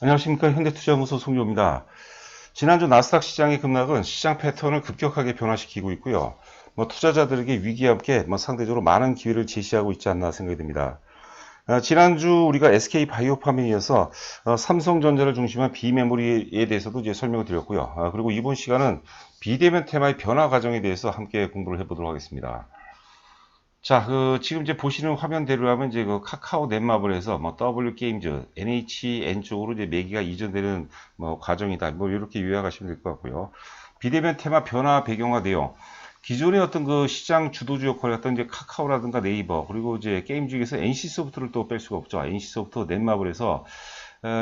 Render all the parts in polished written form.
안녕하십니까. 현대투자연구소 송조입니다. 지난주 나스닥 시장의 급락은 시장 패턴을 급격하게 변화시키고 있고요. 투자자들에게 위기와 함께 상대적으로 많은 기회를 제시하고 있지 않나 생각이 듭니다. 지난주 우리가 SK바이오팜에 이어서 삼성전자를 중심한 비메모리에 대해서도 이제 설명을 드렸고요. 그리고 이번 시간은 비대면 테마의 변화 과정에 대해서 함께 공부를 해보도록 하겠습니다. 자, 지금 이제 보시는 화면대로라면 이제 카카오 넷마블에서 W 게임즈, NHN 쪽으로 이제 매기가 이전되는 과정이다. 이렇게 요약하시면 될 것 같고요. 비대면 테마 변화 배경화 내용. 기존의 어떤 시장 주도주 역할을 했던 이제 카카오라든가 네이버, 그리고 이제 게임 중에서 NC소프트를 또 뺄 수가 없죠. NC소프트 넷마블에서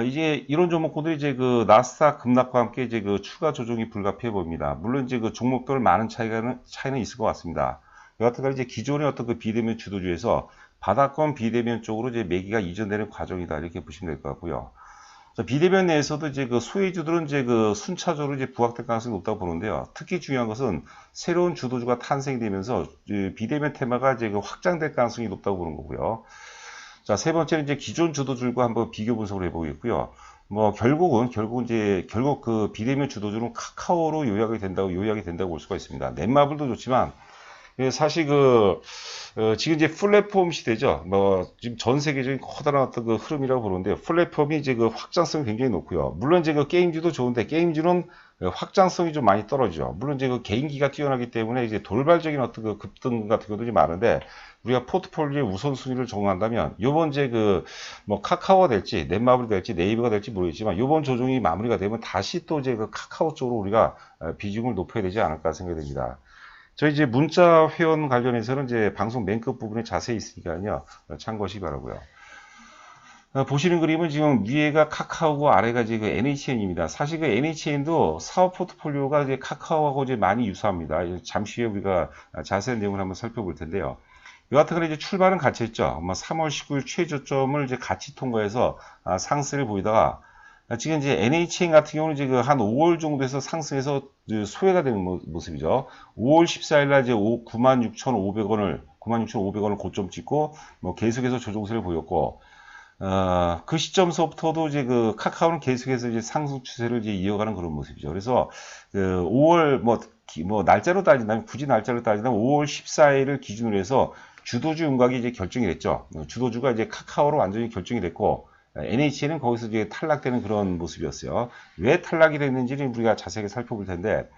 이제 이런 종목군들이 이제 나스닥 급락과 함께 이제 추가 조정이 불가피해 보입니다. 물론 이제 종목별 많은 차이는 있을 것 같습니다. 여하튼간 이제 기존의 어떤 비대면 주도주에서 바닥권 비대면 쪽으로 이제 매기가 이전되는 과정이다, 이렇게 보시면 될 것 같고요. 비대면 내에서도 이제 소외주들은 이제 순차적으로 이제 부각될 가능성이 높다고 보는데요. 특히 중요한 것은 새로운 주도주가 탄생되면서 비대면 테마가 이제 확장될 가능성이 높다고 보는 거고요. 자, 세 번째는 이제 기존 주도주들과 한번 비교 분석을 해보겠고요. 결국 비대면 주도주는 카카오로 요약이 된다고 볼 수가 있습니다. 넷마블도 좋지만, 사실 지금 이제 플랫폼 시대죠. 지금 전 세계적인 커다란 어떤 흐름이라고 보는데요. 플랫폼이 이제 확장성이 굉장히 높고요. 물론 이제 게임주도 좋은데, 게임주는 확장성이 좀 많이 떨어지죠. 물론 이제 개인기가 뛰어나기 때문에 이제 돌발적인 어떤 급등 같은 것들이 많은데, 우리가 포트폴리오의 우선순위를 정한다면, 요번 이제 카카오가 될지, 넷마블이 될지, 네이버가 될지 모르겠지만, 요번 조정이 마무리가 되면 다시 또 이제 카카오 쪽으로 우리가 비중을 높여야 되지 않을까 생각이 됩니다. 저희 이제 문자 회원 관련해서는 이제 방송 맨 끝 부분에 자세히 있으니까요. 참고하시기 바라고요. 보시는 그림은 지금 위에가 카카오고 아래가 이제 NHN입니다. 사실 NHN도 사업 포트폴리오가 이제 카카오하고 이제 많이 유사합니다. 잠시 후에 우리가 자세한 내용을 한번 살펴볼 텐데요. 여하튼 간에 이제 출발은 같이 했죠. 3월 19일 최저점을 이제 같이 통과해서 상승을 보이다가 지금 이제 NHN 같은 경우는 이제 한 5월 정도에서 상승해서 소외가 되는 모습이죠. 5월 14일 날 이제 96,500원을 고점 찍고 계속해서 조정세를 보였고, 그 시점서부터도 이제 카카오는 계속해서 이제 상승 추세를 이제 이어가는 그런 모습이죠. 그래서 5월 날짜로 따진다면, 굳이 날짜로 따진다면 5월 14일을 기준으로 해서 주도주 윤곽이 이제 결정이 됐죠. 주도주가 이제 카카오로 완전히 결정이 됐고, NHN은 거기서 이제 탈락되는 그런 모습이었어요. 왜 탈락이 됐는지는 우리가 자세하게 살펴볼 텐데,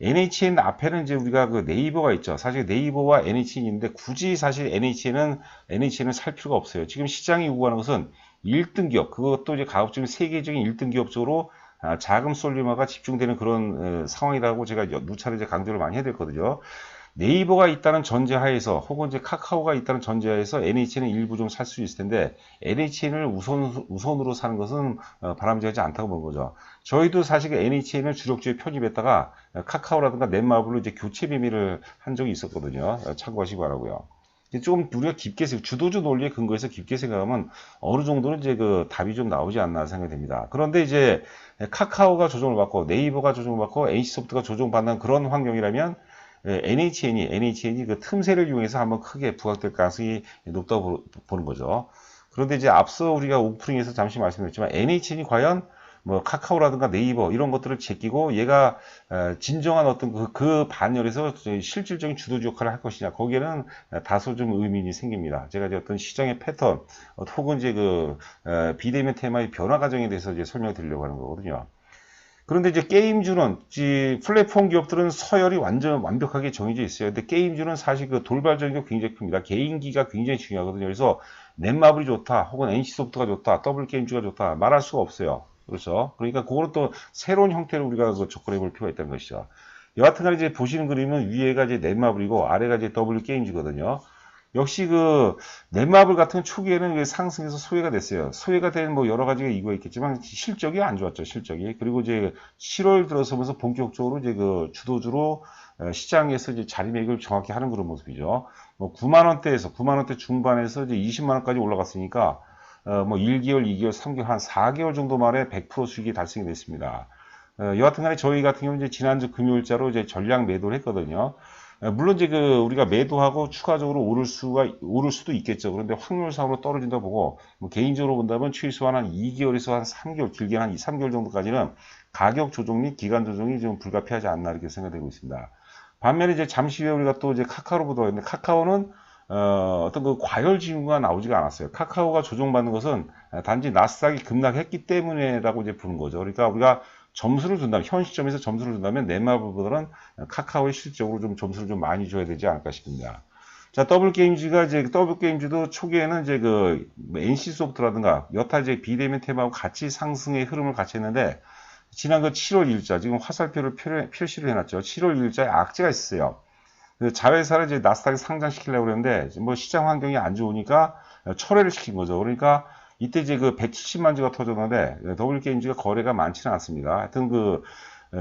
NHN 앞에는 이제 우리가 네이버가 있죠. 사실 네이버와 NHN이 있는데 굳이 사실 NHN을 살 필요가 없어요. 지금 시장이 요구하는 것은 1등 기업, 그것도 이제 가급적이면 세계적인 1등 기업 쪽으로 자금 솔루마가 집중되는 그런 상황이라고 제가 누차례 이제 강조를 많이 해드렸거든요. 네이버가 있다는 전제하에서, 혹은 이제 카카오가 있다는 전제하에서 NHN은 일부 좀 살 수 있을 텐데, NHN을 우선으로 사는 것은 바람직하지 않다고 보는 거죠. 저희도 사실 NHN을 주력주에 편입했다가 카카오라든가 넷마블로 이제 교체 비밀을 한 적이 있었거든요. 참고하시기 바라고요. 좀 우리가 깊게 주도주 논리에 근거해서 깊게 생각하면 어느 정도는 이제 답이 좀 나오지 않나 생각이 됩니다. 그런데 이제 카카오가 조정을 받고 네이버가 조정을 받고 NC소프트가 조정받는 그런 환경이라면, NHN이 그 틈새를 이용해서 한번 크게 부각될 가능성이 높다고 보는 거죠. 그런데 이제 앞서 우리가 오프닝에서 잠시 말씀드렸지만, NHN이 과연 카카오라든가 네이버 이런 것들을 제끼고 얘가 진정한 어떤 그 반열에서 실질적인 주도주 역할을 할 것이냐, 거기에는 다소 좀 의문이 생깁니다. 제가 이제 어떤 시장의 패턴, 혹은 이제 비대면 테마의 변화 과정에 대해서 이제 설명을 드리려고 하는 거거든요. 그런데 이제 게임주는, 플랫폼 기업들은 서열이 완벽하게 정해져 있어요. 근데 게임주는 사실 돌발적인 게 굉장히 큽니다. 개인기가 굉장히 중요하거든요. 그래서 넷마블이 좋다, 혹은 NC소프트가 좋다, 더블게임즈가 좋다, 말할 수가 없어요. 그렇죠. 그러니까 그거는 또 새로운 형태로 우리가 접근해 볼 필요가 있다는 것이죠. 여하튼간에 이제 보시는 그림은 위에가 이제 넷마블이고 아래가 이제 더블게임즈거든요. 역시 넷마블 같은 초기에는 상승해서 소외가 됐어요. 소외가 된 여러 가지가 이유가 있겠지만 실적이 안 좋았죠, 실적이. 그리고 이제 7월 들어서면서 본격적으로 이제 주도주로 시장에서 이제 자리매김을 정확히 하는 그런 모습이죠. 9만 원대 중반에서 이제 20만 원까지 올라갔으니까 1개월, 2개월, 3개월, 한 4개월 정도 만에 100% 수익이 달성이 됐습니다. 여하튼간에 저희 같은 경우는 이제 지난주 금요일자로 이제 전량 매도를 했거든요. 물론 이제 그 우리가 매도하고 추가적으로 오를 수도 있겠죠. 그런데 확률상으로 떨어진다 보고 뭐 개인적으로 본다면 최소한 한 2개월에서 한 3개월, 길게 한 3개월 정도까지는 가격 조정 및 기간 조정이 좀 불가피하지 않나 이렇게 생각되고 있습니다. 반면에 이제 잠시 후에 우리가 또 이제 카카오로 보도록 했는데 카카오는 어떤 그 과열 징후가 나오지가 않았어요. 카카오가 조정받는 것은 단지 나스닥이 급락했기 때문에라고 이제 부른 거죠. 그러니까 우리가 점수를 준다면, 현 시점에서 점수를 준다면 넷마블보다는 카카오의 실적으로 좀 점수를 좀 많이 줘야 되지 않을까 싶습니다. 자, 더블게임즈도 초기에는 이제 그 NC소프트라든가 여타 이제 비대면 테마하고 같이 상승의 흐름을 같이 했는데, 지난 그 7월 1일자, 지금 화살표를 표시를 해놨죠. 7월 1일자에 악재가 있어요. 그 자회사를 이제 나스닥에 상장시키려고 그랬는데, 뭐 시장 환경이 안 좋으니까 철회를 시킨 거죠. 그러니까 이때 이제 그 170만 주가 터졌는데 더블게임즈가 거래가 많지는 않습니다. 하여튼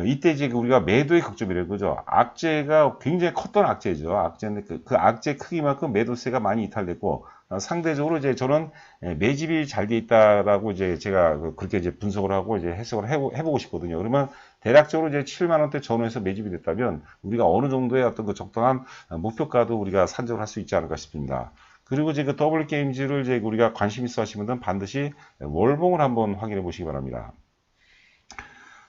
이때 이제 우리가 매도의 극점이래요. 그죠? 악재가 굉장히 컸던 악재죠. 악재인데 그 악재 크기만큼 매도세가 많이 이탈됐고, 상대적으로 이제 저는 매집이 잘 돼 있다라고 이제 제가 그렇게 이제 분석을 하고 이제 해석을 해보고 싶거든요. 그러면 대략적으로 이제 7만 원대 전후에서 매집이 됐다면 우리가 어느 정도의 어떤 그 적당한 목표가도 우리가 산정을 할 수 있지 않을까 싶습니다. 그리고 이제 그 더블게임즈를 이제 우리가 관심 있어 하시는 분들은 반드시 월봉을 한번 확인해 보시기 바랍니다.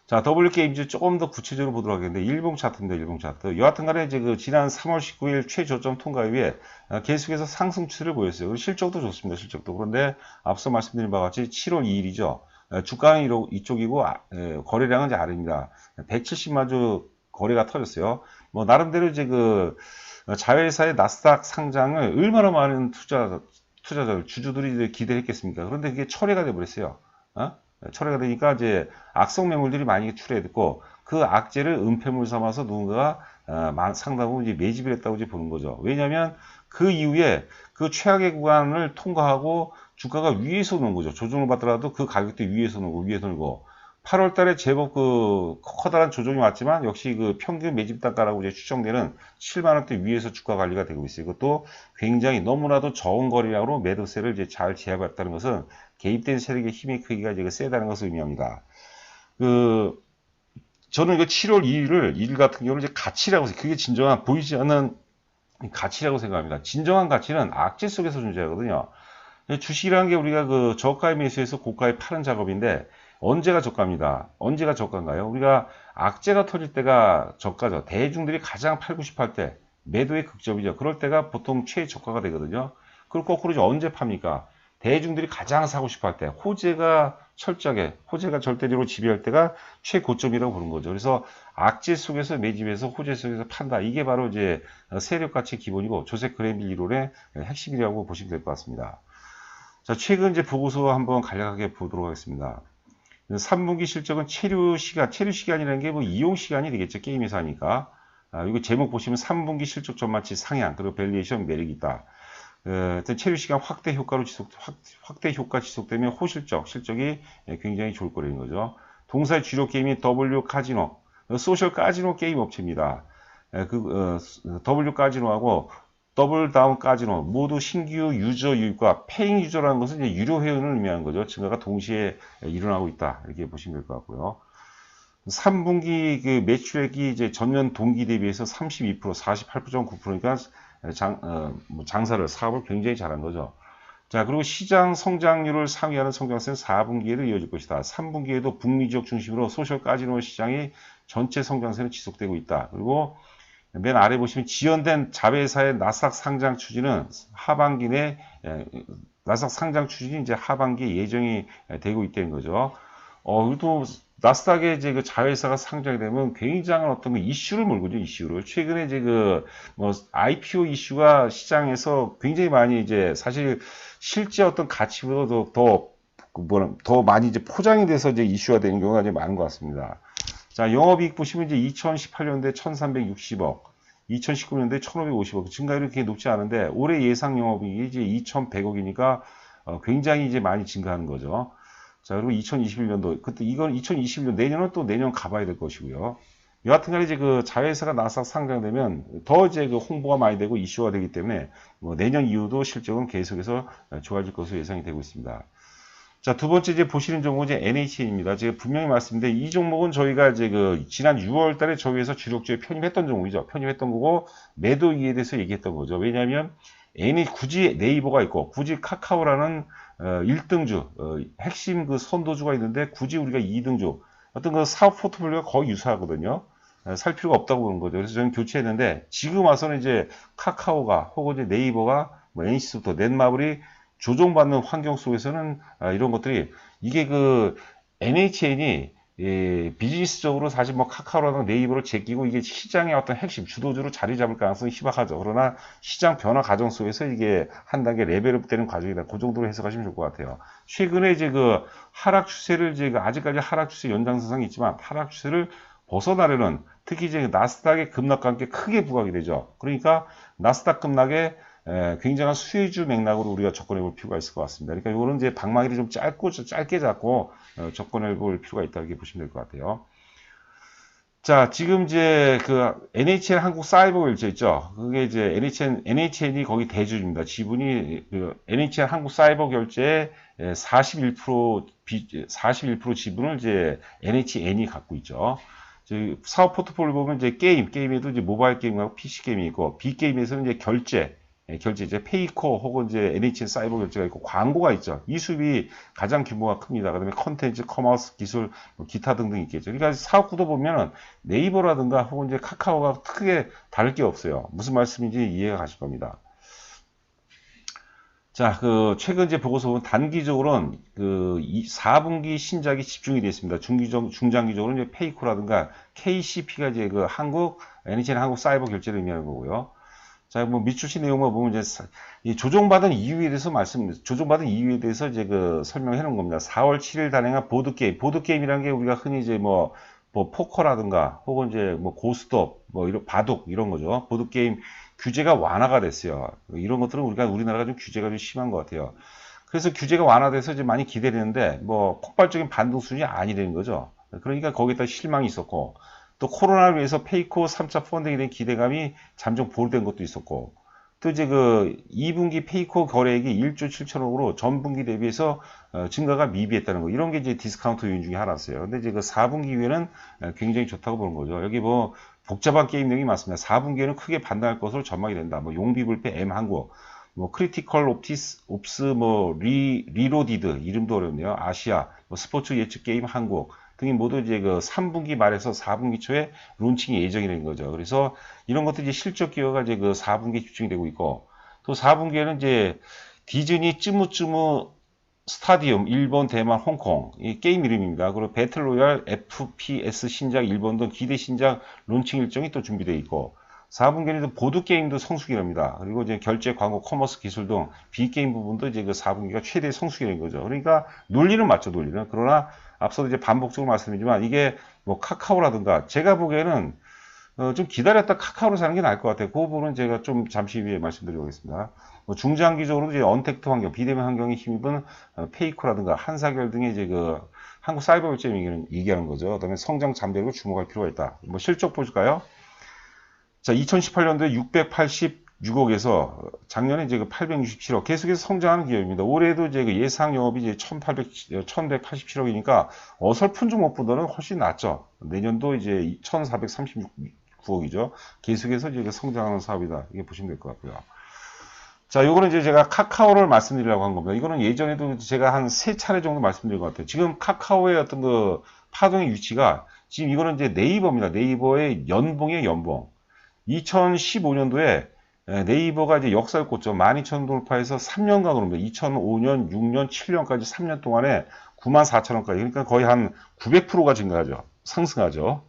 자, 더블게임즈 조금 더 구체적으로 보도록 하겠는데, 일봉 차트입니다, 일봉 차트. 여하튼 간에 이제 그 지난 3월 19일 최저점 통과 이후에 계속해서 상승 추세를 보였어요. 그리고 실적도 좋습니다, 실적도. 그런데 앞서 말씀드린 바와 같이 7월 2일이죠. 주가는 이쪽이고, 거래량은 이제 아래입니다. 170만 주 거래가 터졌어요. 뭐, 나름대로 이제 그, 자회사의 나스닥 상장을 얼마나 많은 투자자들, 주주들이 기대를 했겠습니까? 그런데 그게 철회가 돼버렸어요. 철회가 되니까 이제 악성 매물들이 많이 출해됐고, 그 악재를 은폐물 삼아서 누군가가 상당히 이제 매집을 했다고 이제 보는 거죠. 왜냐하면 그 이후에 그 최악의 구간을 통과하고 주가가 위에서 오는 거죠. 조정을 받더라도 그 가격대 위에서 오고 위에서 오고. 8월 달에 제법 그 커다란 조정이 왔지만 역시 그 평균 매집 단가라고 이제 추정되는 7만 원대 위에서 주가 관리가 되고 있어요. 이것도 굉장히 너무나도 적은 거래량으로 매도세를 이제 잘 제압했다는 것은 개입된 세력의 힘의 크기가 이제 세다는 것을 의미합니다. 저는 이거 7월 2일을 일 같은 경우는 이제 가치라고 해서 그게 진정한 보이지 않는 가치라고 생각합니다. 진정한 가치는 악재 속에서 존재하거든요. 주식이라는 게 우리가 그 저가에 매수해서 고가에 파는 작업인데, 언제가 저가입니다. 언제가 저가인가요? 우리가 악재가 터질 때가 저가죠. 대중들이 가장 팔고 싶어 할 때, 매도의 극점이죠. 그럴 때가 보통 최저가가 되거든요. 그리고 거꾸로 이제 언제 팝니까? 대중들이 가장 사고 싶어 할 때, 호재가 절대적으로 지배할 때가 최고점이라고 보는 거죠. 그래서 악재 속에서 매집해서 호재 속에서 판다. 이게 바로 이제 세력 가치의 기본이고 조셉 그랜빌 이론의 핵심이라고 보시면 될 것 같습니다. 자, 최근 이제 보고서 한번 간략하게 보도록 하겠습니다. 3분기 실적은 체류 시간이라는 게 뭐 이용 시간이 되겠죠. 게임에서 하니까. 이거 제목 보시면 3분기 실적 전망치 상향, 그리고 밸류에이션 매력이 있다. 체류 시간 확대 효과 지속되면 실적이 굉장히 좋을 거라는 거죠. 동사의 주력 게임이 W 카지노, 소셜 카지노 게임 업체입니다. W 카지노하고 더블 다운 카지노 모두 신규 유저 유입과 페잉 유저라는 것은 이제 유료 회원을 의미하는 거죠. 증가가 동시에 일어나고 있다. 이렇게 보시면 될 것 같고요. 3분기 그 매출액이 이제 전년 동기 대비해서 32%, 48.9%니까 사업을 굉장히 잘한 거죠. 자, 그리고 시장 성장률을 상회하는 성장세는 4분기에도 이어질 것이다. 3분기에도 북미 지역 중심으로 소셜 카지노 시장의 전체 성장세는 지속되고 있다. 그리고 맨 아래 보시면 지연된 자회사의 나스닥 상장 추진은 나스닥 상장 추진이 이제 하반기에 예정이 되고 있다는 거죠. 그리고 나스닥에 이제 그 자회사가 상장이 되면 굉장한 어떤 이슈를 몰고죠, 이슈를. 최근에 이제 IPO 이슈가 시장에서 굉장히 많이 이제 사실 실제 어떤 가치보다도 더 많이 이제 포장이 돼서 이제 이슈가 되는 경우가 이제 많은 것 같습니다. 자, 영업이익 보시면 이제 2018년도에 1360억, 2019년도에 1550억, 증가율이 그렇게 높지 않은데, 올해 예상 영업이익이 이제 2100억이니까 굉장히 이제 많이 증가하는 거죠. 자, 그리고 2021년도, 이건 2021년, 내년은 또 내년 가봐야 될 것이고요. 여하튼 간에 이제 그 자회사가 나스닥 상장되면 더 이제 그 홍보가 많이 되고 이슈가 되기 때문에 내년 이후도 실적은 계속해서 좋아질 것으로 예상이 되고 있습니다. 자, 두 번째 이제 보시는 종목은 이제 NHN입니다. 제가 분명히 말씀드린 이 종목은 저희가 이제 그 지난 6월 달에 저희에서 주력주에 편입했던 종목이죠. 편입했던 거고 매도 이에 대해서 얘기했던 거죠. 왜냐하면 굳이 네이버가 있고 굳이 카카오라는 1등주 핵심 그 선도주가 있는데 굳이 우리가 2등주 어떤 그 사업 포트폴리오가 거의 유사하거든요. 살 필요가 없다고 보는 거죠. 그래서 저는 교체했는데 지금 와서는 이제 카카오가 혹은 이제 네이버가 뭐 NC부터 넷마블이 조종받는 환경 속에서는 이런 것들이 이게 그 NHN이 비즈니스적으로 사실 뭐 카카오라는 네이버를 제끼고 이게 시장의 어떤 핵심 주도주로 자리 잡을 가능성이 희박하죠. 그러나 시장 변화 과정 속에서 이게 한 단계 레벨업 되는 과정이다. 그 정도로 해석하시면 좋을 것 같아요. 최근에 이제 그 하락 추세를 이제 아직까지 하락 추세 연장선상이 있지만 하락 추세를 벗어나려는 특히 이제 나스닥의 급락과 함께 크게 부각이 되죠. 그러니까 나스닥 급락에 굉장한 수혜주 맥락으로 우리가 접근해 볼 필요가 있을 것 같습니다. 그러니까 이거는 이제 방망이를 좀 짧게 잡고 접근해 볼 필요가 있다 이렇게 보시면 될 것 같아요. 자, 지금 이제 그 NHN 한국 사이버 결제 있죠. 그게 이제 NHN이 거기 대주주입니다. 지분이 그 NHN 한국 사이버 결제의 41% 지분을 이제 NHN이 갖고 있죠. 사업 포트폴리오 보면 이제 게임에도 이제 모바일 게임하고 PC 게임이 있고, B게임에서는 이제 결제 이제 페이코 혹은 이제 NHN 사이버 결제가 있고, 광고가 있죠. 이 수입이 가장 규모가 큽니다. 그 다음에 컨텐츠, 커머스, 기술, 뭐 기타 등등 있겠죠. 그러니까 사업 구도 보면은 네이버라든가 혹은 이제 카카오가 크게 다를 게 없어요. 무슨 말씀인지 이해가 가실 겁니다. 자, 그, 최근 이제 보고서 보면 단기적으로는 그 4분기 신작이 집중이 되어 있습니다. 중장기적으로는 이제 페이코라든가 KCP가 이제 그 NHN 한국 사이버 결제를 의미하는 거고요. 자, 뭐 밑줄치 내용만 보면 이제 이 조정받은 이유에 대해서 조정받은 이유에 대해서 이제 그 설명해 놓은 겁니다. 4월 7일 단행한 보드게임이라는 게 우리가 흔히 이제 뭐 포커라든가 혹은 이제 뭐 고스톱, 뭐 이런 바둑 이런 거죠. 보드게임 규제가 완화가 됐어요. 이런 것들은 우리나라가 좀 규제가 좀 심한 것 같아요. 그래서 규제가 완화돼서 이제 많이 기대되는데 뭐 폭발적인 반등 수준이 아니라는 거죠. 그러니까 거기다 실망이 있었고 또 코로나를 위해서 페이코 3차 펀딩에 대한 기대감이 잠정 보류된 것도 있었고 또 이제 그 2분기 페이코 거래액이 1조 7천억으로 전분기 대비해서 증가가 미비했다는 거. 이런 게 이제 디스카운트 요인 중에 하나였어요. 근데 이제 그 4분기 이후에는 굉장히 좋다고 보는 거죠. 여기 뭐 복잡한 게임 내용이 많습니다. 4분기에는 크게 반등할 것으로 전망이 된다. 뭐 용비불패 M한국, 뭐 크리티컬 옵스 뭐 리로디드 이름도 어렵네요. 아시아, 뭐 스포츠 예측 게임 한국 등이 모두 이제 그 3분기 말에서 4분기 초에 론칭이 예정이 된 거죠. 그래서 이런 것들이 실적 기여가 이제 그 4분기에 집중이 되고 있고 또 4분기에는 이제 디즈니 쯔무쯔무 스타디움 일본, 대만, 홍콩 이 게임 이름입니다. 그리고 배틀로얄 FPS 신작 일본 등 기대 신작 론칭 일정이 또 준비되어 있고 4분기에는 보드게임도 성수기랍니다. 그리고 이제 결제, 광고, 커머스 기술 등 B게임 부분도 이제 그 4분기가 최대 성수기인 거죠. 그러니까 논리는 맞죠, 논리는. 그러나 앞서도 이제 반복적으로 말씀드리지만 이게 뭐 카카오라든가 제가 보기에는 좀 기다렸다 카카오로 사는 게 나을 것 같아요. 그 부분은 제가 좀 잠시 후에 말씀드리겠습니다. 뭐 중장기적으로 이제 언택트 환경, 비대면 환경에 힘입은 페이코라든가 한사결 등의 이제 그 한국 사이버 결제 얘기하는 거죠. 그다음에 성장 잠재력을 주목할 필요가 있다. 뭐 실적 보실까요? 자, 2018년도에 686억에서 작년에 이제 그 867억 계속해서 성장하는 기업입니다. 올해도 이제 그 예상 영업이 이제 1187억이니까 어설픈 종목보다는 훨씬 낫죠. 내년도 이제 1436억이죠. 계속해서 이제 성장하는 사업이다. 이게 보시면 될 것 같고요. 자, 요거는 이제 제가 카카오를 말씀드리려고 한 겁니다. 이거는 예전에도 제가 한 3차례 정도 말씀드린 것 같아요. 지금 카카오의 어떤 그 파동의 위치가 지금 이거는 이제 네이버입니다. 네이버의 연봉의 연봉. 2015년도에 네이버가 이제 역사를 꽂죠. 12,000원 돌파해서 3년간으로입니다. 2005년, 6년, 7년까지 3년 동안에 94,000원까지. 그러니까 거의 한 900%가 증가하죠. 상승하죠.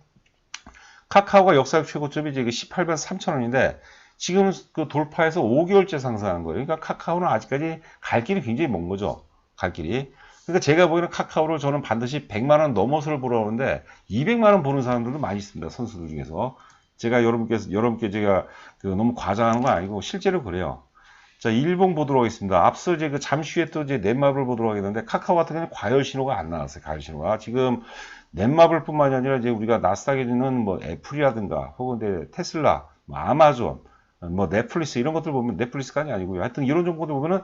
카카오가 역사적 최고점이 이제 18만 3,000원인데 지금 그 돌파해서 5개월째 상승하는 거예요. 그러니까 카카오는 아직까지 갈 길이 굉장히 먼 거죠. 갈 길이. 그러니까 제가 보기에는 카카오를 저는 반드시 100만 원 넘어서를 보러 오는데 200만 원 보는 사람들도 많이 있습니다. 선수들 중에서. 제가 여러분께 제가 그 너무 과장하는 건 아니고 실제로 그래요. 자, 일봉 보도록 하겠습니다. 앞서 이제 그 잠시 후에 또 이제 넷마블 보도록 하겠는데 카카오 같은 경우는 과열 신호가 안 나왔어요. 과열 신호가. 지금 넷마블뿐만이 아니라 이제 우리가 나스닥에 있는 뭐 애플이라든가 혹은 테슬라, 뭐 아마존 뭐 넷플릭스 이런 것들 보면 넷플릭스가 아니고요. 하여튼 이런 정보들 보면은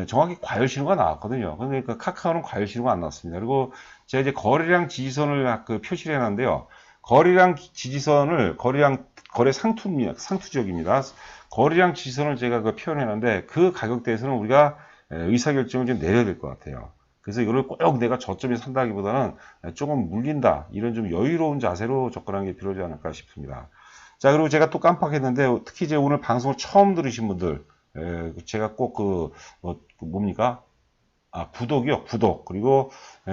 정확히 과열 신호가 나왔거든요. 그러니까 카카오는 과열 신호가 안 나왔습니다. 그리고 제가 이제 거래량 지지선을 그 표시를 해놨는데요. 거래량 지지선을 거래 상투 지역입니다. 거래량 지지선을 제가 그 표현해놨는데 그 가격대에서는 우리가 의사결정을 좀 내려야 될 것 같아요. 그래서 이거를 꼭 내가 저점에 산다기보다는 조금 물린다. 이런 좀 여유로운 자세로 접근하는 게 필요하지 않을까 싶습니다. 자, 그리고 제가 또 깜빡했는데, 특히 이제 오늘 방송을 처음 들으신 분들, 제가 꼭 뭡니까? 구독이요, 구독. 그리고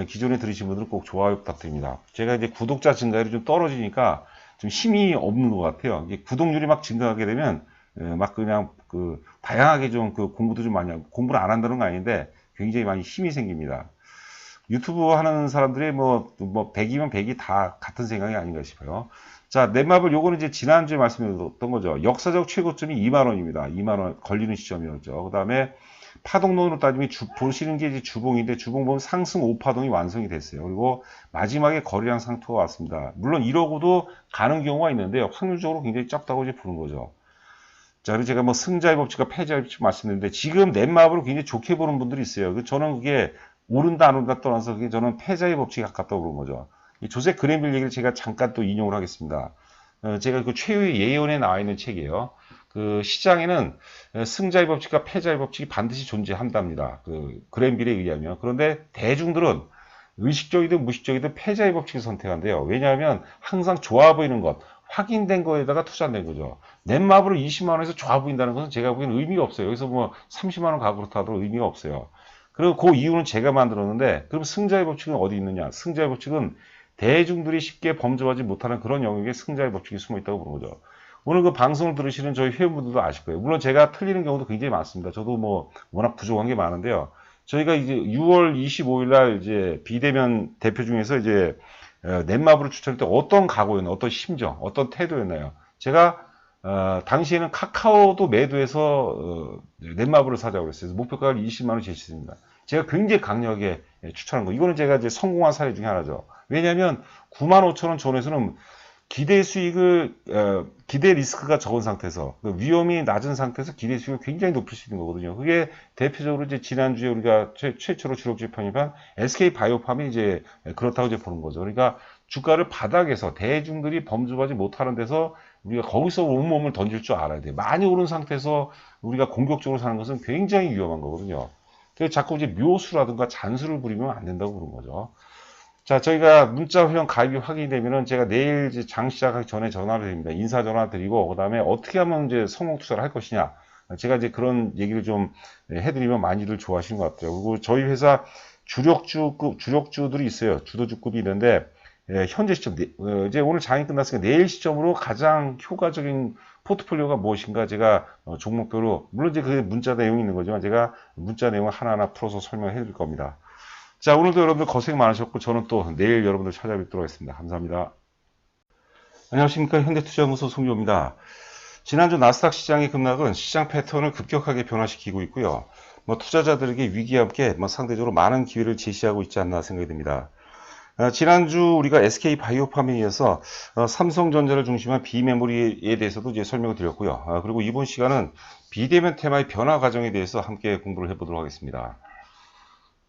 기존에 들으신 분들은 꼭 좋아요 부탁드립니다. 제가 이제 구독자 증가율이 좀 떨어지니까 좀 힘이 없는 것 같아요. 이게 구독률이 막 증가하게 되면, 막 그냥 다양하게 좀 공부도 좀 많이 하고, 공부를 안 한다는 건 아닌데, 굉장히 많이 힘이 생깁니다. 유튜브 하는 사람들이 100이면 100이 다 같은 생각이 아닌가 싶어요. 자, 넷마블 요거는 이제 지난주에 말씀드렸던 거죠. 역사적 최고점이 2만원입니다. 2만원 걸리는 시점이었죠. 그 다음에 파동론으로 따지면 보시는 게 이제 주봉인데 주봉 보면 상승 5파동이 완성이 됐어요. 그리고 마지막에 거래량 상투가 왔습니다. 물론 이러고도 가는 경우가 있는데 확률적으로 굉장히 적다고 이제 보는 거죠. 자, 그리고 제가 승자의 법칙과 패자의 법칙 말씀드렸는데 지금 넷마블을 굉장히 좋게 보는 분들이 있어요. 저는 그게 오른다 안 오른다 떠나서 그게 저는 패자의 법칙이 가깝다고 그런 거죠. 이 조세 그랜빌 얘기를 제가 잠깐 또 인용을 하겠습니다. 제가 그 최후의 예언에 나와 있는 책이에요. 그 시장에는 승자의 법칙과 패자의 법칙이 반드시 존재한답니다. 그 그랜빌에 의하면. 그런데 대중들은 의식적이든 무의식적이든 패자의 법칙을 선택한대요. 왜냐하면 항상 좋아 보이는 것, 확인된 거에다가 투자된 거죠. 넷마블을 20만 원에서 좋아 보인다는 것은 제가 보기에는 의미가 없어요. 여기서 30만 원 가격으로 타도 의미가 없어요. 그리고 그 이유는 제가 만들었는데 그럼 승자의 법칙은 어디 있느냐? 승자의 법칙은 대중들이 쉽게 범접하지 못하는 그런 영역에 승자의 법칙이 숨어 있다고 보는 거죠. 오늘 그 방송을 들으시는 저희 회원분들도 아실 거예요. 물론 제가 틀리는 경우도 굉장히 많습니다. 저도 워낙 부족한 게 많은데요. 저희가 이제 6월 25일 날 이제 비대면 대표 중에서 이제 넷마블을 추천할 때 어떤 각오였나요? 어떤 심정, 어떤 태도였나요? 제가 당시에는 카카오도 매도해서 넷마블을 사자고 그랬어요. 목표가를 20만 원 제시했습니다. 제가 굉장히 강력하게 추천한 거. 이거는 제가 이제 성공한 사례 중에 하나죠. 왜냐하면 9만 5천 원 존에서는 기대 수익을 기대 리스크가 적은 상태에서 위험이 낮은 상태에서 기대 수익을 굉장히 높일 수 있는 거거든요. 그게 대표적으로 이제 지난주에 우리가 최초로 주력주에 편입한 SK 바이오팜이 이제 그렇다고 이제 보는 거죠. 그러니까 주가를 바닥에서 대중들이 범접하지 못하는 데서 우리가 거기서 온몸을 던질 줄 알아야 돼요. 많이 오른 상태에서 우리가 공격적으로 사는 것은 굉장히 위험한 거거든요. 그래서 자꾸 이제 묘수라든가 잔수를 부리면 안 된다고 그런 거죠. 자, 저희가 문자 회원 가입이 확인이 되면은 제가 내일 이제 장 시작하기 전에 전화를 드립니다. 인사 전화 드리고, 그 다음에 어떻게 하면 이제 성공 투자를 할 것이냐. 제가 이제 그런 얘기를 좀 해드리면 많이들 좋아하시는 것 같아요. 그리고 저희 회사 주력주들이 있어요. 주도주급이 있는데, 현재 시점, 이제 오늘 장이 끝났으니까 내일 시점으로 가장 효과적인 포트폴리오가 무엇인가 제가 종목별로, 물론 이제 그게 문자 내용이 있는 거지만 제가 문자 내용을 하나하나 풀어서 설명해 드릴 겁니다. 자, 오늘도 여러분들 고생 많으셨고 저는 또 내일 여러분들 찾아뵙도록 하겠습니다. 감사합니다. 안녕하십니까. 현대투자연구소 송조입니다. 지난주 나스닥 시장의 급락은 시장 패턴을 급격하게 변화시키고 있고요. 투자자들에게 위기와 함께 상대적으로 많은 기회를 제시하고 있지 않나 생각이 듭니다. 지난주 우리가 SK 바이오팜에 이어서 삼성전자를 중심한 비메모리에 대해서도 이제 설명을 드렸고요. 그리고 이번 시간은 비대면 테마의 변화 과정에 대해서 함께 공부를 해보도록 하겠습니다.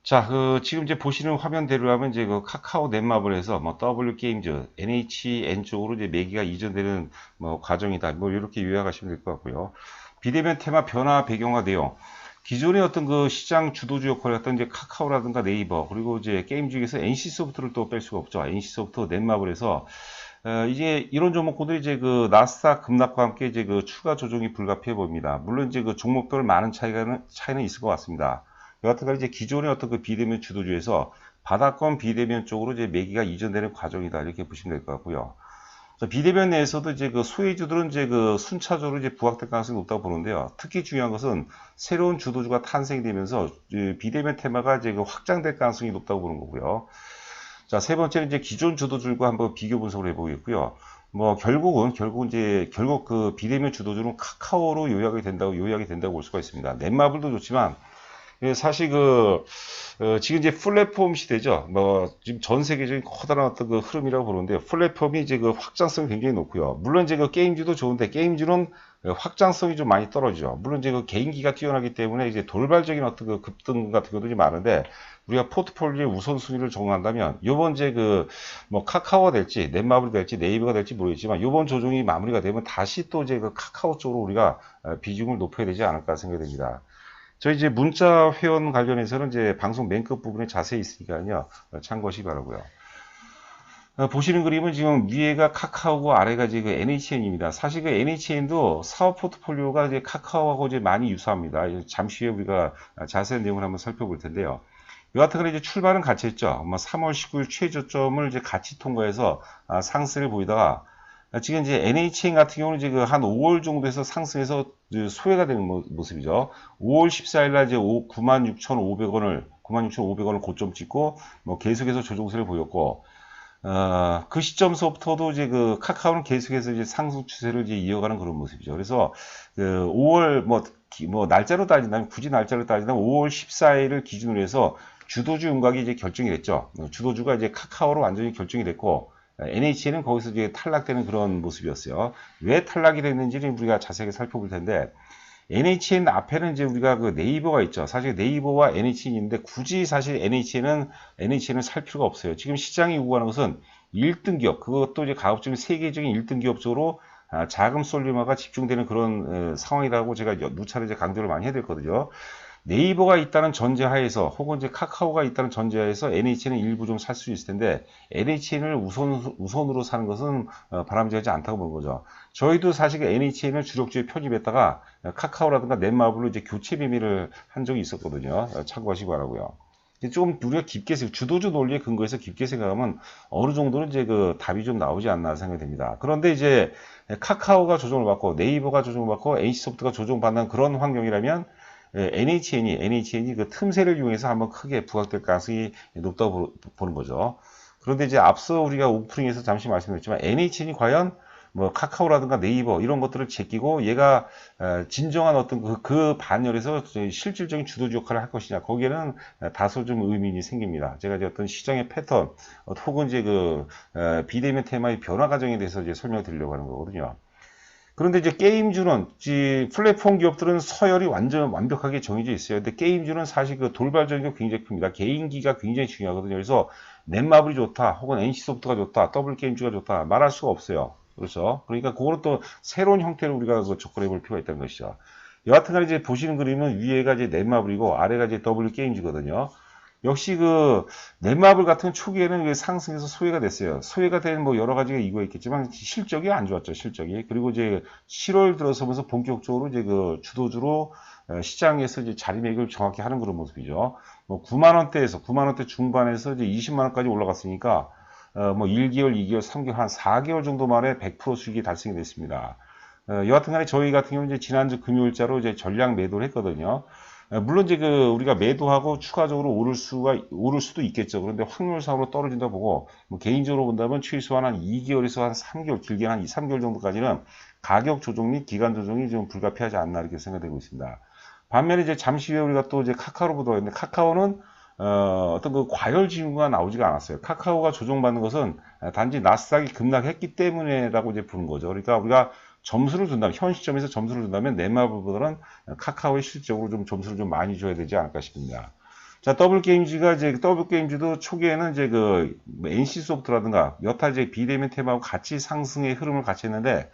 자, 지금 이제 보시는 화면대로 하면 이제 카카오 넷마블에서 W 게임즈, NHN 쪽으로 이제 매기가 이전되는 과정이다. 이렇게 요약하시면 될 것 같고요. 비대면 테마 변화 배경화 내용. 기존의 어떤 그 시장 주도주 역할을 했던 이제 카카오라든가 네이버, 그리고 이제 게임 중에서 NC소프트를 또 뺄 수가 없죠. NC소프트, 넷마블에서 이제 이런 종목들이 이제 그 나스닥 급락과 함께 이제 그 추가 조정이 불가피해 보입니다. 물론 이제 그 종목별 많은 차이는 있을 것 같습니다. 여하튼 이제 기존의 어떤 그 비대면 주도주에서 바닥권 비대면 쪽으로 이제 매기가 이전되는 과정이다. 이렇게 보시면 될 것 같고요. 비대면 내에서도 이제 그 소외주들은 이제 그 순차적으로 이제 부각될 가능성이 높다고 보는데요. 특히 중요한 것은 새로운 주도주가 탄생되면서 비대면 테마가 이제 그 확장될 가능성이 높다고 보는 거고요. 자, 세 번째는 이제 기존 주도주들과 한번 비교 분석을 해보겠고요. 결국 그 비대면 주도주는 카카오로 요약이 된다고 볼 수가 있습니다. 넷마블도 좋지만 사실 지금 이제 플랫폼 시대죠. 뭐, 지금 전 세계적인 커다란 어떤 그 흐름이라고 보는데요. 플랫폼이 이제 그 확장성이 굉장히 높고요. 물론 이제 그 게임주도 좋은데, 게임주는 확장성이 좀 많이 떨어지죠. 물론 이제 그 개인기가 뛰어나기 때문에 이제 돌발적인 어떤 그 급등 같은 것도 좀 많은데, 우리가 포트폴리오의 우선순위를 정한다면, 요번 이제 뭐 카카오가 될지, 넷마블이 될지, 네이버가 될지 모르겠지만, 요번 조정이 마무리가 되면 다시 또 이제 그 카카오 쪽으로 우리가 비중을 높여야 되지 않을까 생각이 됩니다. 저희 이제 문자 회원 관련해서는 이제 방송 맨 끝 부분에 자세히 있으니까요. 참고하시기 바라고요. 보시는 그림은 지금 위에가 카카오고 아래가 이제 그 NHN입니다. 사실 그 NHN도 사업 포트폴리오가 이제 카카오하고 이제 많이 유사합니다. 잠시 후에 우리가 자세한 내용을 한번 살펴볼 텐데요. 여하튼 간에 이제 출발은 같이 했죠. 3월 19일 최저점을 이제 같이 통과해서 상승을 보이다가 지금 이제 NHN 같은 경우는 이제 한 5월 정도에서 상승해서 소외가 되는 모습이죠. 5월 14일 날 이제 96,500원을 고점 찍고 뭐 계속해서 조정세를 보였고 그 시점서부터도 이제 카카오는 계속해서 이제 상승 추세를 이제 이어가는 그런 모습이죠. 그래서 5월 뭐 날짜로 따진다면 굳이 날짜로 따진다면 5월 14일을 기준으로 해서 주도주 윤곽이 이제 결정이 됐죠. 주도주가 이제 카카오로 완전히 결정이 됐고 NHN은 거기서 이제 탈락되는 그런 모습이었어요. 왜 탈락이 됐는지는 우리가 자세하게 살펴볼 텐데 NHN 앞에는 이제 우리가 그 네이버가 있죠. 사실 네이버와 NHN이 있는데 굳이 사실 NHN을 살 필요가 없어요. 지금 시장이 요구하는 것은 1등 기업, 그것도 이제 가급적이면 세계적인 1등 기업 쪽으로 자금 솔루마가 집중되는 그런 상황이라고 제가 누차례 이제 강조를 많이 해드렸거든요. 네이버가 있다는 전제하에서 혹은 이제 카카오가 있다는 전제하에서 NHN은 일부 좀 살 수 있을 텐데 NHN을 우선으로 사는 것은 바람직하지 않다고 보는 거죠. 저희도 사실 NHN을 주력주에 편입했다가 카카오라든가 넷마블로 이제 교체 비밀을 한 적이 있었거든요. 참고하시기 바라고요. 좀 우리가 깊게 주도주 논리에 근거해서 깊게 생각하면 어느 정도는 이제 답이 좀 나오지 않나 생각이 됩니다. 그런데 이제 카카오가 조정을 받고 네이버가 조정을 받고 NC소프트가 조정받는 그런 환경이라면 NHN이 그 틈새를 이용해서 한번 크게 부각될 가능성이 높다고 보는 거죠. 그런데 이제 앞서 우리가 오프닝에서 잠시 말씀드렸지만 NHN이 과연 뭐 카카오라든가 네이버 이런 것들을 제끼고 얘가 진정한 어떤 그 반열에서 실질적인 주도주 역할을 할 것이냐 거기에는 다소 좀 의문이 생깁니다. 제가 이제 어떤 시장의 패턴 혹은 이제 비대면 테마의 변화 과정에 대해서 이제 설명을 드리려고 하는 거거든요. 그런데 이제 게임주는 플랫폼 기업들은 서열이 완벽하게 정해져 있어요. 근데 게임주는 사실 돌발적인 게 굉장히 큽니다. 개인기가 굉장히 중요하거든요. 그래서 넷마블이 좋다, 혹은 NC소프트가 좋다, 더블게임즈가 좋다 말할 수가 없어요. 그렇죠? 그러니까 그거는 또 새로운 형태로 우리가 접근해 볼 필요가 있다는 것이죠. 여하튼간에 이제 보시는 그림은 위에가 이제 넷마블이고 아래가 이제 더블게임즈거든요. 역시 넷마블 같은 초기에는 상승해서 소외가 됐어요. 소외가 된 뭐 여러 가지가 이유가 있겠지만 실적이 안 좋았죠. 실적이. 그리고 이제 7월 들어서면서 본격적으로 이제 주도주로 시장에서 이제 자리매김을 정확히 하는 그런 모습이죠. 뭐 9만 원대 중반에서 이제 20만 원까지 올라갔으니까 뭐 1개월, 2개월, 3개월 한 4개월 정도 만에 100% 수익이 달성이 됐습니다. 여하튼간에 저희 같은 경우는 이제 지난주 금요일자로 이제 전량 매도를 했거든요. 물론 이제 우리가 매도하고 추가적으로 오를 수도 있겠죠. 그런데 확률상으로 떨어진다 보고 뭐 개인적으로 본다면 최소한 한 2개월에서 한 3개월, 길게 한 2, 3개월 정도까지는 가격 조정 및 기간 조정이 좀 불가피하지 않나 이렇게 생각되고 있습니다. 반면에 이제 잠시 후에 우리가 또 이제 카카오로 보도록 했는데 카카오는 어떤 과열 징후가 나오지가 않았어요. 카카오가 조정받는 것은 단지 나스닥이 급락했기 때문에라고 이제 보는 거죠. 그러니까 우리가 점수를 준다면, 현 시점에서 점수를 준다면 넷마블보다는 카카오의 실적으로 좀 점수를 좀 많이 줘야 되지 않을까 싶습니다. 자, 더블게임즈도 초기에는 이제 NC소프트라든가 여타 이제 비대면 테마하고 같이 상승의 흐름을 같이 했는데,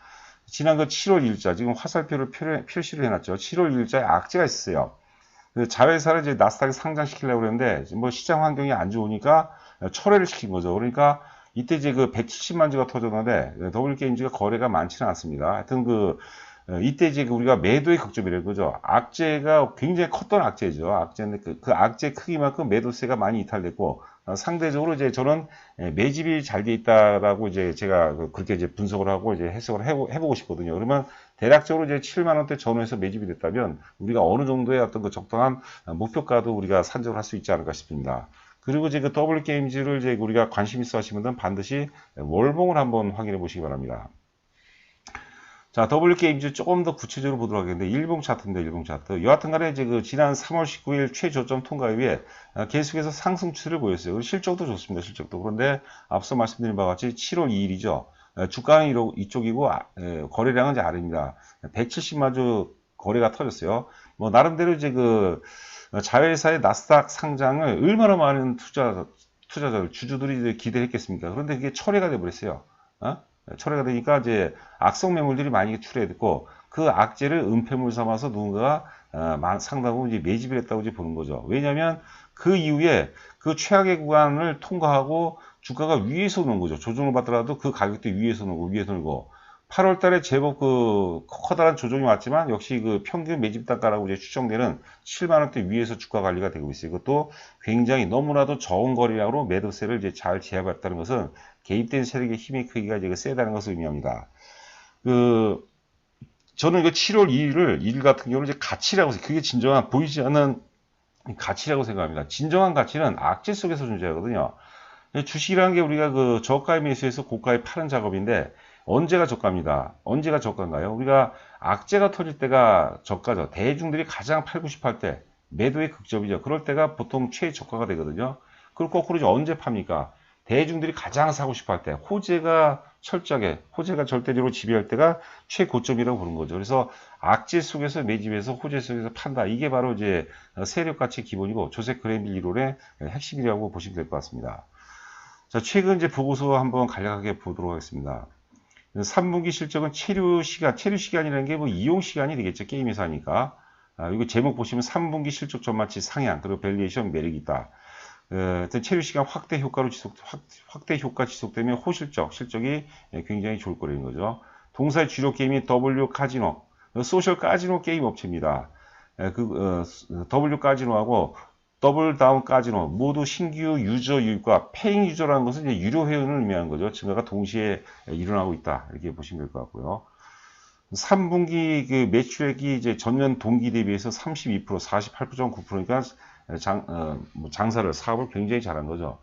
지난 7월 1일자, 지금 화살표를 표시를 해놨죠. 7월 1일자에 악재가 있었어요. 자회사를 이제 나스닥에 상장시키려고 그랬는데, 뭐 시장 환경이 안 좋으니까 철회를 시킨 거죠. 그러니까 이때 이제 170만 주가 터졌는데 더블게임즈가 거래가 많지는 않습니다. 하여튼 이때 이제 우리가 매도의 극점이래요. 그죠? 악재가 굉장히 컸던 악재죠. 악재인데 그 악재 크기만큼 매도세가 많이 이탈됐고 상대적으로 이제 저는 매집이 잘 돼 있다라고 이제 제가 그렇게 이제 분석을 하고 이제 해석을 해보고 싶거든요. 그러면 대략적으로 이제 7만 원대 전후에서 매집이 됐다면 우리가 어느 정도의 어떤 적당한 목표가도 우리가 산정을 할 수 있지 않을까 싶습니다. 그리고 이제 더블게임즈를 이제 우리가 관심 있어 하시는 분들은 반드시 월봉을 한번 확인해 보시기 바랍니다. 자, W게임즈 조금 더 구체적으로 보도록 하겠는데, 일봉 차트입니다, 일봉 차트. 여하튼 간에 이제 그 지난 3월 19일 최저점 통과 이후에 계속해서 상승 추세를 보였어요. 그리고 실적도 좋습니다, 실적도. 그런데 앞서 말씀드린 바와 같이 7월 2일이죠. 주가는 이쪽이고, 거래량은 이제 아래입니다. 170만 주 거래가 터졌어요. 뭐, 나름대로 이제 그 자회사의 나스닥 상장을 얼마나 많은 투자자들, 주주들이 이제 기대를 했겠습니까? 그런데 그게 철회가 돼버렸어요. 철회가 되니까 이제 악성 매물들이 많이 출해됐고 그 악재를 은폐물 삼아서 누군가가 상당 부분 이제 매집을 했다고 이제 보는 거죠. 왜냐하면 그 이후에 그 최악의 구간을 통과하고 주가가 위에서 오는 거죠. 조정을 받더라도 그 가격대 위에서 오고 위에서 오고 8월 달에 제법 그 커다란 조정이 왔지만 역시 그 평균 매집 단가라고 이제 추정되는 7만 원대 위에서 주가 관리가 되고 있어요. 이것도 굉장히 너무나도 적은 거래량으로 매도세를 이제 잘 제압했다는 것은 개입된 세력의 힘의 크기가 이제 세다는 것을 의미합니다. 저는 이거 7월 2일을 일 같은 경우는 이제 가치라고 해서 그게 진정한 보이지 않는 가치라고 생각합니다. 진정한 가치는 악재 속에서 존재하거든요. 주식이라는 게 우리가 그 저가의 매수해서 고가에 파는 작업인데 언제가 저가입니다. 언제가 저가인가요? 우리가 악재가 터질 때가 저가죠. 대중들이 가장 팔고 싶어 할 때 매도의 극점이죠. 그럴 때가 보통 최저가가 되거든요. 그리고 거꾸로 이제 언제 팝니까? 대중들이 가장 사고 싶어 할 때 호재가 절대적으로 지배할 때가 최고점이라고 보는 거죠. 그래서 악재 속에서 매집해서 호재 속에서 판다. 이게 바로 이제 세력 가치 기본이고 조셉 그랜빌 이론의 핵심이라고 보시면 될 것 같습니다. 자, 최근 이제 보고서 한번 간략하게 보도록 하겠습니다. 3분기 실적은 체류 시간이라는 게 뭐 이용 시간이 되겠죠. 게임에서 하니까. 이거 제목 보시면 3분기 실적 전망치 상향, 그리고 밸류에이션 매력이 있다. 체류 시간 확대 효과 지속되면 실적이 굉장히 좋을 거라는 거죠. 동사의 주력 게임이 W 카지노, 소셜 카지노 게임 업체입니다. W 카지노하고 더블 다운 카지노 모두 신규 유저 유입과 페잉 유저라는 것은 이제 유료 회원을 의미하는 거죠. 증가가 동시에 일어나고 있다. 이렇게 보시면 될 것 같고요. 3분기 그 매출액이 이제 전년 동기 대비해서 32%, 48.9%니까 사업을 굉장히 잘한 거죠.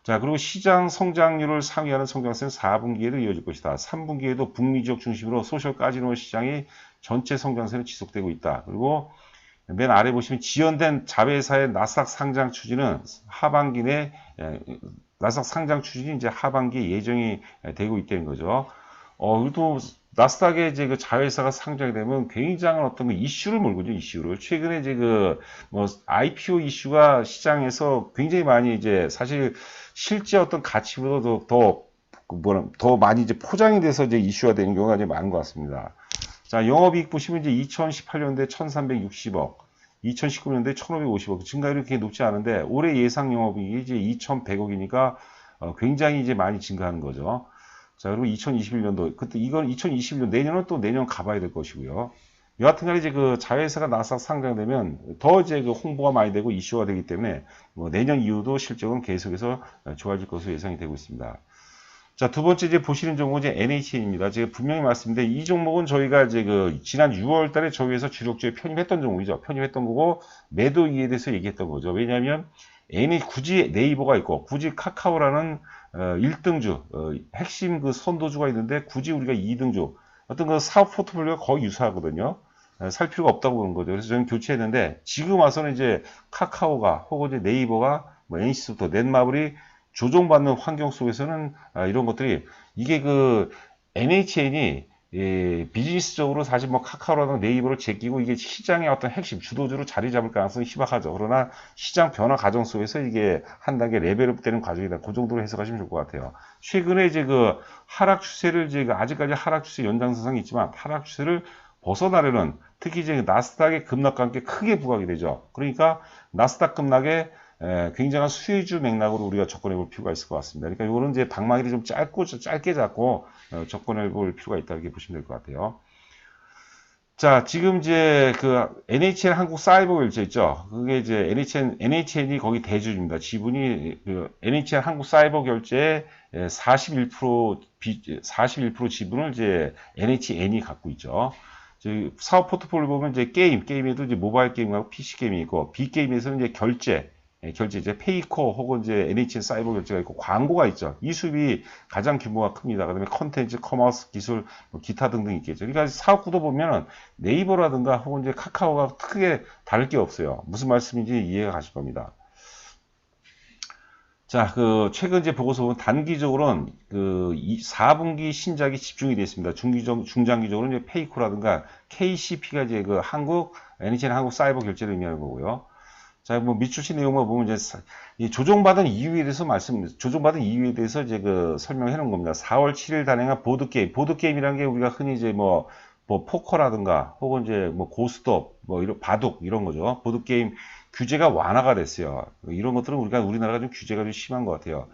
자, 그리고 시장 성장률을 상회하는 성장세는 4분기에도 이어질 것이다. 3분기에도 북미 지역 중심으로 소셜 카지노 시장이 전체 성장세는 지속되고 있다. 그리고 맨 아래 보시면 지연된 자회사의 나스닥 상장 추진은 나스닥 상장 추진이 이제 하반기 예정이 되고 있다는 거죠. 그리고 나스닥에 이제 그 자회사가 상장이 되면 굉장한 어떤 그 이슈를 몰거든요, 이슈를. 최근에 이제 IPO 이슈가 시장에서 굉장히 많이 이제 사실 실제 어떤 가치보다도 더 많이 이제 포장이 돼서 이제 이슈가 되는 경우가 이제 많은 것 같습니다. 자, 영업이익 보시면 이제 2018년도에 1360억, 2019년도에 1550억, 증가율이 그렇게 높지 않은데, 올해 예상 영업이익이 이제 2100억이니까, 굉장히 이제 많이 증가하는 거죠. 자, 그리고 2021년도, 이건 2021년, 내년은 또 내년 가봐야 될 것이고요. 여하튼 간에 이제 그 자회사가 나스닥 상장되면 더 이제 그 홍보가 많이 되고 이슈가 되기 때문에, 내년 이후도 실적은 계속해서 좋아질 것으로 예상이 되고 있습니다. 자, 두 번째 이제 보시는 종목은 이제 NHN입니다. 제가 분명히 말씀드렸는데 이 종목은 저희가 이제 지난 6월 달에 저희에서 주력주에 편입했던 종목이죠. 편입했던 거고 매도 이에 대해서 얘기했던 거죠. 왜냐하면 굳이 네이버가 있고 굳이 카카오라는 1등주, 핵심 그 선도주가 있는데 굳이 우리가 2등주, 어떤 그 사업 포트폴리오가 거의 유사하거든요. 살 필요가 없다고 보는 거죠. 그래서 저는 교체했는데 지금 와서는 이제 카카오가 혹은 이제 네이버가 NC부터 넷마블이 조종받는 환경 속에서는 이런 것들이 이게 그 NHN이 비즈니스적으로 사실 뭐 카카오라든가 네이버를 제끼고 이게 시장의 어떤 핵심 주도주로 자리 잡을 가능성이 희박하죠. 그러나 시장 변화 과정 속에서 이게 한 단계 레벨업 되는 과정이다. 그 정도로 해석하시면 좋을 것 같아요. 최근에 이제 그 하락 추세를 아직까지 하락 추세 연장선상이 있지만 하락 추세를 벗어나려는 특히 이제 나스닥의 급락과 함께 크게 부각이 되죠. 그러니까 나스닥 급락에 굉장한 수혜주 맥락으로 우리가 접근해 볼 필요가 있을 것 같습니다. 그러니까 이거는 이제 방망이를 좀 짧게 잡고 접근해 볼 필요가 있다 이렇게 보시면 될 것 같아요. 자, 지금 이제 그 NHN 한국 사이버 결제 있죠. 그게 이제 NHN이 거기 대주주입니다. 지분이 그 NHN 한국 사이버 결제의 41% 지분을 이제 NHN이 갖고 있죠. 사업 포트폴리오 보면 이제 게임에도 이제 모바일 게임하고 PC 게임이 있고, B게임에서는 이제 결제, 결제, 이제 페이코 혹은 이제 NHN 사이버 결제가 있고 광고가 있죠. 이 수입이 가장 규모가 큽니다. 그다음에 컨텐츠, 커머스, 기술, 뭐 기타 등등 있겠죠. 그러니까 사업 구도 보면은 네이버라든가 혹은 이제 카카오가 크게 다를 게 없어요. 무슨 말씀인지 이해가 가실 겁니다. 자, 최근 이제 보고서 보면 단기적으로는 4분기 신작이 집중이 되어 있습니다. 중장기적으로는 이제 페이코라든가 KCP가 이제 NHN 한국 사이버 결제를 의미하는 거고요. 자, 뭐 밑줄치 내용만 보면 이제 이 조정받은 이유에 대해서 조정받은 이유에 대해서 이제 설명해 놓은 겁니다. 4월 7일 단행한 보드게임이라는 게 우리가 흔히 이제 뭐 포커라든가 혹은 이제 뭐 고스톱, 뭐 이런 바둑 이런 거죠. 보드게임 규제가 완화가 됐어요. 이런 것들은 우리나라가 좀 규제가 좀 심한 것 같아요.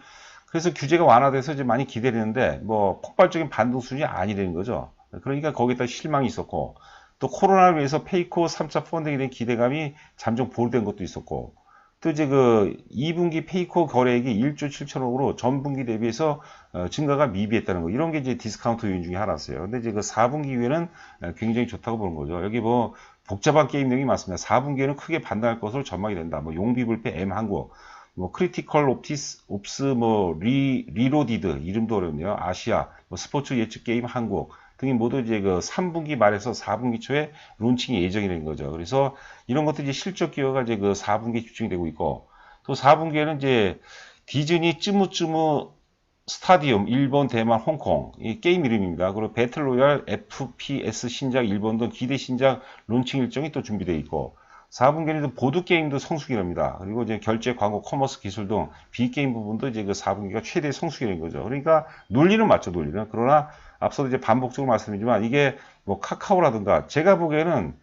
그래서 규제가 완화돼서 이제 많이 기대되는데 뭐 폭발적인 반등 수준이 아니라는 거죠. 그러니까 거기에다 실망이 있었고 또 코로나를 위해서 페이코 3차 펀딩에 대한 기대감이 잠정 보류된 것도 있었고 또 이제 2분기 페이코 거래액이 1조 7천억으로 전분기 대비해서 증가가 미비했다는 거. 이런 게 이제 디스카운트 요인 중에 하나였어요. 근데 이제 4분기 이후에는 굉장히 좋다고 보는 거죠. 여기 뭐 복잡한 게임 내용이 많습니다. 4분기에는 크게 반등할 것으로 전망이 된다. 뭐 용비불패 M한국, 뭐 크리티컬 옵스 뭐 리로디드 이름도 어렵네요. 아시아, 뭐 스포츠 예측 게임 한국 등이 모두 이제 3분기 말에서 4분기 초에 론칭이 예정이 된 거죠. 그래서 이런 것들이 이제 실적 기여가 이제 4분기에 집중이 되고 있고 또 4분기에는 이제 디즈니 쯔무쯔무 스타디움 일본, 대만, 홍콩 이 게임 이름입니다. 그리고 배틀로얄 FPS 신작 일본 등 기대 신작 론칭 일정이 또 준비되어 있고 4분기에는 보드게임도 성수기랍니다. 그리고 이제 결제, 광고, 커머스 기술 등 B게임 부분도 이제 4분기가 최대 성수기인 거죠. 그러니까 논리는 맞죠, 논리는. 그러나 앞서도 이제 반복적으로 말씀드리지만 이게 뭐 카카오라든가 제가 보기에는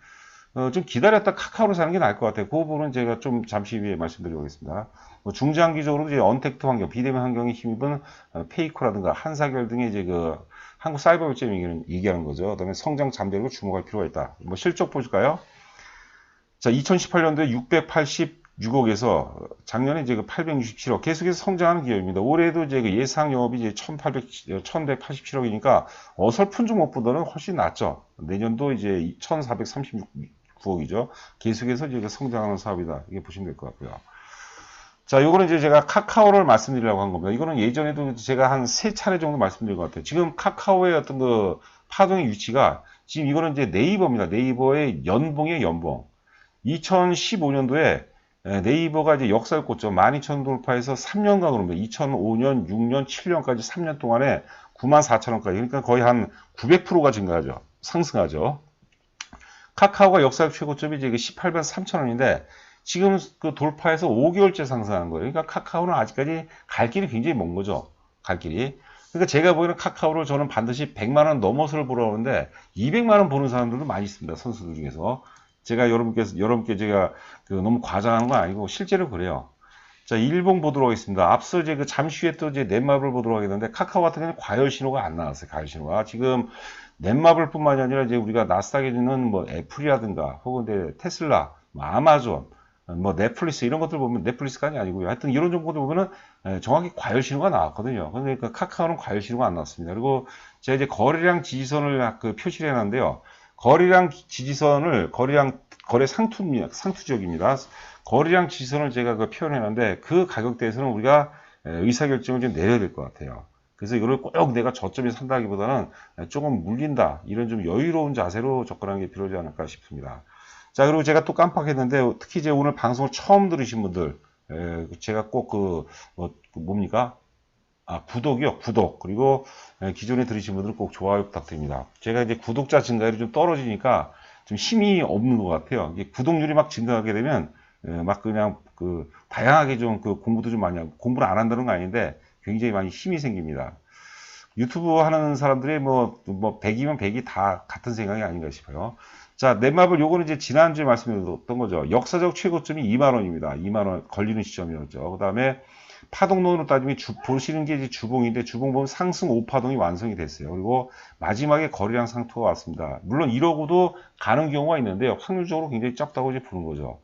좀 기다렸다 카카오로 사는 게 나을 것 같아요. 그 부분은 제가 좀 잠시 후에 말씀드리겠습니다. 뭐 중장기적으로 이제 언택트 환경, 비대면 환경에 힘입은 페이코라든가 한사결 등의 이제 한국 사이버 결제 얘기하는 거죠. 그다음에 성장 잠재력을 주목할 필요가 있다. 뭐 실적 보실까요? 자, 2018년도에 686억에서 작년에 이제 867억 계속해서 성장하는 기업입니다. 올해도 이제 예상 영업이 이제 1187억이니까 어설픈 종목보다는 훨씬 낫죠. 내년도 이제 1436억이죠. 계속해서 이제 성장하는 사업이다. 이게 보시면 될 것 같고요. 자, 요거는 이제 제가 카카오를 말씀드리려고 한 겁니다. 이거는 예전에도 제가 한 3차례 정도 말씀드린 것 같아요. 지금 카카오의 어떤 파동의 위치가 지금 이거는 이제 네이버입니다. 네이버의 연봉의 연봉. 2015년도에 네이버가 이제 역사를 꽂죠. 12,000원 돌파해서 3년간으로 2005년, 6년, 7년까지 3년 동안에 94,000원까지. 그러니까 거의 한 900%가 증가하죠. 상승하죠. 카카오가 역사적 최고점이 이제 18만 3,000원인데 지금 돌파해서 5개월째 상승하는 거예요. 그러니까 카카오는 아직까지 갈 길이 굉장히 먼 거죠. 갈 길이. 그러니까 제가 보기에는 카카오를 저는 반드시 100만 원 넘어서를 보러 오는데 200만 원 보는 사람들도 많이 있습니다. 선수들 중에서. 제가 여러분께 제가 너무 과장한 건 아니고 실제로 그래요. 자, 일봉 보도록 하겠습니다. 앞서 이제 잠시 후에 또 이제 넷마블 보도록 하겠는데 카카오 같은 경우는 과열 신호가 안 나왔어요. 과열 신호가. 지금 넷마블뿐만이 아니라 이제 우리가 나스닥에 있는 뭐 애플이라든가 혹은 이제 테슬라, 뭐 아마존, 뭐 넷플릭스 이런 것들 보면 넷플릭스가 아니고요. 하여튼 이런 정보들 보면은 정확히 과열 신호가 나왔거든요. 그러니까 카카오는 과열 신호가 안 나왔습니다. 그리고 제가 이제 거래량 지지선을 표시를 해놨는데요. 거래량 지지선을 거래 상투 지역입니다. 거래량 지지선을 제가 표현해놨는데 그 가격대에서는 우리가 의사결정을 좀 내려야 될 것 같아요. 그래서 이거를 꼭 내가 저점에 산다기보다는 조금 물린다 이런 좀 여유로운 자세로 접근하는 게 필요하지 않을까 싶습니다. 자, 그리고 제가 또 깜빡했는데 특히 이제 오늘 방송을 처음 들으신 분들 제가 꼭 뭡니까? 구독이요. 구독. 그리고 기존에 들으신 분들은 꼭 좋아요 부탁드립니다. 제가 이제 구독자 증가율이 좀 떨어지니까 좀 힘이 없는 것 같아요. 이게 구독률이 막 증가하게 되면 막 그냥 다양하게 좀 공부도 좀 많이 하고 공부를 안 한다는 거 아닌데 굉장히 많이 힘이 생깁니다. 유튜브 하는 사람들이 뭐 100이면 100이 다 같은 생각이 아닌가 싶어요. 자, 넷마블 요거는 이제 지난주에 말씀드렸던 거죠. 역사적 최고점이 2만 원입니다. 2만 원 걸리는 시점이었죠. 그 다음에 파동론으로 따지면 보시는 게 이제 주봉인데 주봉 보면 상승 5파동이 완성이 됐어요. 그리고 마지막에 거래량 상투가 왔습니다. 물론 이러고도 가는 경우가 있는데요. 확률적으로 굉장히 적다고 이제 보는 거죠.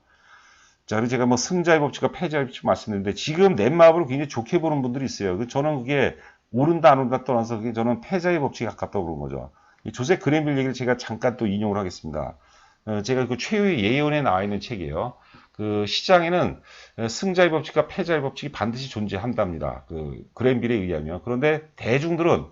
자, 그리고 제가 뭐 승자의 법칙과 패자의 법칙 말씀드렸는데 지금 넷마블을 굉장히 좋게 보는 분들이 있어요. 저는 그게 오른다 안 오른다 떠나서 그게 저는 패자의 법칙에 가깝다고 보는 거죠. 이 조세 그랜빌 얘기를 제가 잠깐 또 인용을 하겠습니다. 제가 그 최후의 예언에 나와 있는 책이에요. 그 시장에는 승자의 법칙과 패자의 법칙이 반드시 존재한답니다. 그 그랜빌에 의하면. 그런데 대중들은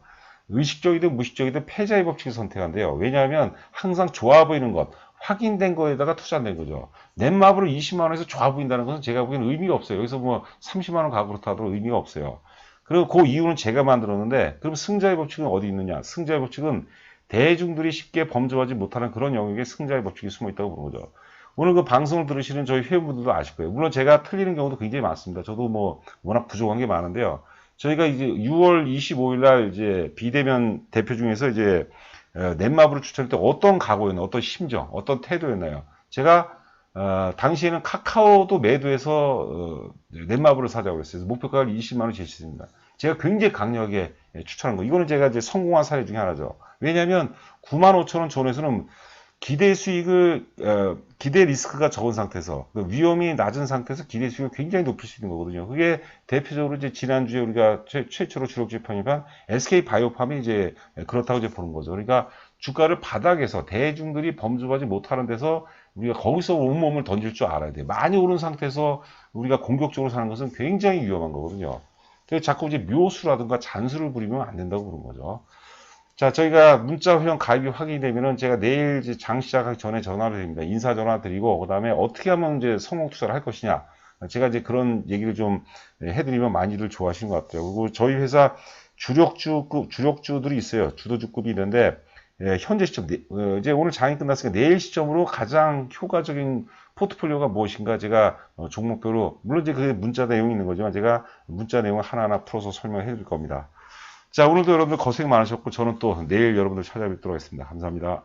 의식적이든 무의식적이든 패자의 법칙을 선택한대요. 왜냐하면 항상 좋아 보이는 것, 확인된 거에다가 투자된 거죠. 넷마블을 20만 원에서 좋아 보인다는 것은 제가 보기에는 의미가 없어요. 여기서 뭐 30만 원 가고 그렇다 하더라도 의미가 없어요. 그리고 그 이유는 제가 만들었는데, 그럼 승자의 법칙은 어디 있느냐? 승자의 법칙은 대중들이 쉽게 범접하지 못하는 그런 영역에 승자의 법칙이 숨어 있다고 보는 거죠. 오늘 그 방송을 들으시는 저희 회원분들도 아실 거예요. 물론 제가 틀리는 경우도 굉장히 많습니다. 저도 뭐 워낙 부족한 게 많은데요. 저희가 이제 6월 25일 날 이제 비대면 대표 중에서 이제 넷마블을 추천할 때 어떤 각오였나요? 어떤 심정, 어떤 태도였나요? 제가 당시에는 카카오도 매도해서 넷마블을 사자고 했어요. 목표가를 20만 원 제시했습니다. 제가 굉장히 강력하게 추천한 거. 이거는 제가 이제 성공한 사례 중에 하나죠. 왜냐하면 9만 5천 원 존에서는 기대 수익을 기대 리스크가 적은 상태에서 위험이 낮은 상태에서 기대 수익을 굉장히 높일 수 있는 거거든요. 그게 대표적으로 이제 지난주에 우리가 최초로 주력주 편입한 SK 바이오팜이 이제 그렇다고 이제 보는 거죠. 그러니까 주가를 바닥에서 대중들이 범접하지 못하는 데서 우리가 거기서 온몸을 던질 줄 알아야 돼요. 많이 오른 상태에서 우리가 공격적으로 사는 것은 굉장히 위험한 거거든요. 그래서 자꾸 이제 묘수라든가 잔수를 부리면 안 된다고 그런 거죠. 자, 저희가 문자 회원 가입이 확인이 되면은 제가 내일 이제 장 시작하기 전에 전화를 드립니다. 인사 전화 드리고, 그 다음에 어떻게 하면 이제 성공 투자를 할 것이냐. 제가 이제 그런 얘기를 좀 해드리면 많이들 좋아하시는 것 같아요. 그리고 저희 회사 주력주들이 있어요. 주도주급이 있는데, 현재 시점, 이제 오늘 장이 끝났으니까 내일 시점으로 가장 효과적인 포트폴리오가 무엇인가 제가 종목별로, 물론 이제 그게 문자 내용이 있는 거지만 제가 문자 내용을 하나하나 풀어서 설명해 드릴 겁니다. 자, 오늘도 여러분들 고생 많으셨고, 저는 또 내일 여러분들 찾아뵙도록 하겠습니다. 감사합니다.